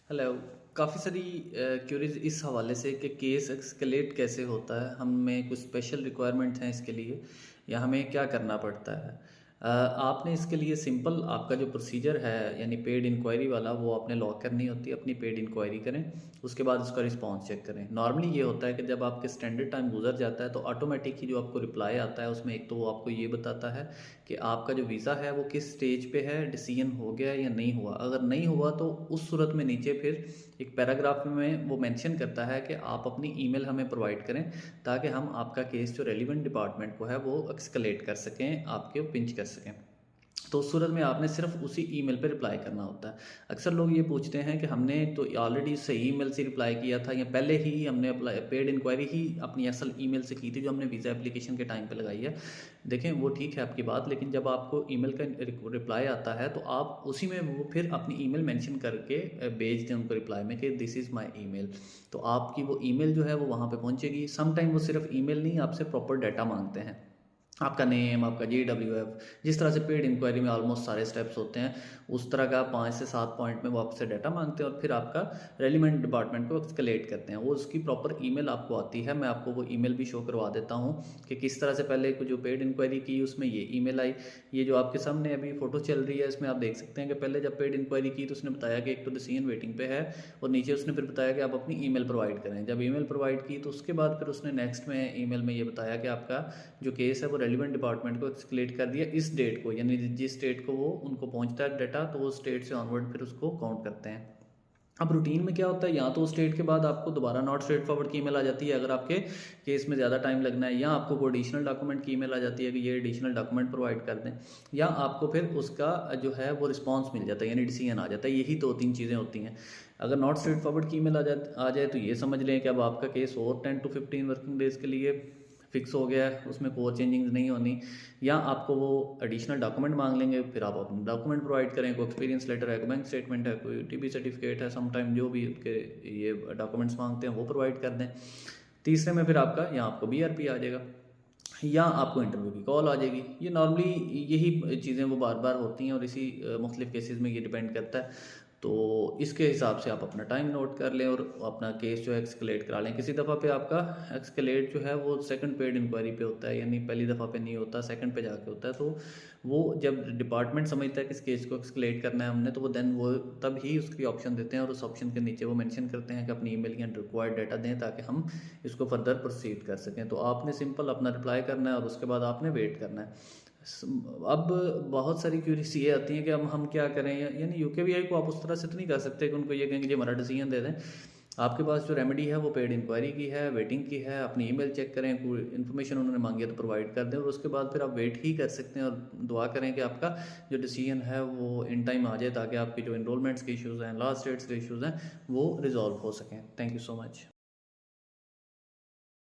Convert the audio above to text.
Hello. काफ़ी सारी curies इस हवाले से कि केस एस्केलेट कैसे होता है, हमें कुछ स्पेशल रिक्वायरमेंट हैं इसके लिए या हमें क्या करना पड़ता है। आपने इसके लिए सिंपल आपका जो प्रोसीजर है यानी पेड इंक्वायरी वाला वो आपने लॉक करनी होती है। अपनी पेड इंक्वायरी करें, उसके बाद उसका रिस्पांस चेक करें। नॉर्मली ये होता है कि जब आपके स्टैंडर्ड टाइम गुजर जाता है तो ऑटोमेटिक ही जो आपको रिप्लाई आता है उसमें एक तो वो आपको ये बताता है कि आपका जो वीज़ा है वो किस स्टेज पे है, डिसीजन हो गया या नहीं हुआ। अगर नहीं हुआ तो उस सूरत में नीचे फिर एक पैराग्राफ में वो मेंशन करता है कि आप अपनी ईमेल हमें प्रोवाइड करें ताकि हम आपका केस जो रेलिवेंट डिपार्टमेंट को है वो एक्सकलेट कर सकें, आपके पिंच कर सकें। तो उस सूरत में आपने सिर्फ उसी ईमेल पे रिप्लाई करना होता है। अक्सर लोग ये पूछते हैं कि हमने तो ऑलरेडी सही ईमेल से रिप्लाई किया था या पहले ही हमने अप्लाई पेड इंक्वायरी ही अपनी असल ईमेल से की थी जो हमने वीज़ा एप्लीकेशन के टाइम पे लगाई है। देखें वो ठीक है आपकी बात, लेकिन जब आपको ईमेल का रिप्लाई आता है तो आप उसी में वो फिर अपनी ईमेल मेंशन करके भेज दें उनको रिप्लाई में कि दिस इज़ माय ईमेल। तो आपकी वो ईमेल जो है वो वहाँ पे पहुँचेगी। सम टाइम वो सिर्फ ईमेल नहीं, आपसे प्रॉपर डाटा मांगते हैं, आपका नेम, आपका GWF। जिस तरह से पेड इंक्वायरी में ऑलमोस्ट सारे स्टेप्स होते हैं, उस तरह का 5 से 7 पॉइंट में वो आपसे डाटा मांगते हैं और फिर आपका रेलिवेंट डिपार्टमेंट को एस्केलेट करते हैं। वो उसकी प्रॉपर ईमेल आपको आती है। मैं आपको वो ईमेल भी शो करवा देता हूँ कि किस तरह से पहले जो पेड इंक्वायरी की उसमें ये ईमेल आई। ये जो आपके सामने अभी फ़ोटो चल रही है इसमें आप देख सकते हैं कि पहले जब पेड इंक्वायरी की तो उसने बताया कि एक तो डिसीजन वेटिंग पे है और नीचे उसने फिर बताया कि आप अपनी ईमेल प्रोवाइड करें। जब ईमेल प्रोवाइड की तो उसके बाद फिर उसने नेक्स्ट में ईमेल में ये बताया कि आपका जो केस है वो रेलिवेंट डिपार्टमेंट को एक्सक्लेट कर दिया इस डेट को, यानी जिस डेट को वो उनको पहुंचता है डाटा तो वो स्टेट से ऑनवर्ड फिर उसको काउंट करते हैं। अब रूटीन में क्या होता है, या तो उस स्टेट के बाद आपको दोबारा नॉट स्ट्रेट फॉरवर्ड की ईमेल आ जाती है अगर आपके केस में ज़्यादा टाइम लगना है, या आपको कोई एडिशनल डॉक्यूमेंट की ईमेल आ जाती है कि ये एडिशनल डॉक्यूमेंट प्रोवाइड कर दें, या आपको फिर उसका जो है वो रिस्पांस मिल जाता है यानी डिसीजन आ जाता है। यही दो तीन चीज़ें होती हैं। अगर नॉट स्ट्रेट फॉरवर्ड की ईमेल आ जाए तो ये समझ लें कि अब आपका केस और 10 to 15 वर्किंग डेज़ के लिए फिक्स हो गया है, उसमें कोई चेंजिंग नहीं होनी। या आपको वो एडिशनल डॉक्यूमेंट मांग लेंगे, फिर आप अपने डॉक्यूमेंट प्रोवाइड करें, कोई एक्सपीरियंस लेटर है, कोई बैंक स्टेटमेंट है, कोई टीबी सर्टिफिकेट है, सम टाइम जो भी के ये डॉक्यूमेंट्स मांगते हैं वो प्रोवाइड कर दें। तीसरे में फिर आपका यहाँ आपको BRP आ जाएगा या आपको इंटरव्यू की कॉल आ जाएगी। ये नॉर्मली यही चीज़ें वो बार बार होती हैं और इसी मुख्तलिफ़ केसेस में ये डिपेंड करता है। तो इसके हिसाब से आप अपना टाइम नोट कर लें और अपना केस जो है एक्सकलेट करा लें। किसी दफ़ा पे आपका एक्सकलेट जो है वो सेकंड पेड इंक्वायरी पे होता है, यानी पहली दफ़ा पे नहीं होता, सेकंड पे जाके होता है। तो वो जब डिपार्टमेंट समझता है कि इस केस को एक्सकलेट करना है हमने, तो वो देन वो तब ही उसकी ऑप्शन देते हैं और उस ऑप्शन के नीचे वो मेंशन करते हैं कि अपनी ईमेल के रिक्वायर्ड डाटा दें ताकि हम इसको फर्दर प्रोसीड कर सकें। तो आपने सिंपल अपना रिप्लाई करना है और उसके बाद आपने वेट करना है। अब बहुत सारी क्यूरीज ये आती हैं कि अब हम क्या करें, यानी UKVI को आप उस तरह से तो नहीं कर सकते कि उनको ये कहेंगे जी हमारा डिसीजन दे दें। आपके पास जो रेमेडी है वो पेड इंक्वायरी की है, वेटिंग की है। अपनी ईमेल चेक करें, कोई इन्फॉर्मेशन उन्होंने मांगी है तो प्रोवाइड कर दें और उसके बाद फिर आप वेट ही कर सकते हैं और दुआ करें कि आपका जो डिसीजन है वो इन टाइम आ जाए ताकि आपकी जो इनरोलमेंट्स के इशूज़ हैं, लास्ट डेट्स के इशूज़ हैं वो रिजॉल्व हो सकें। Thank you so much.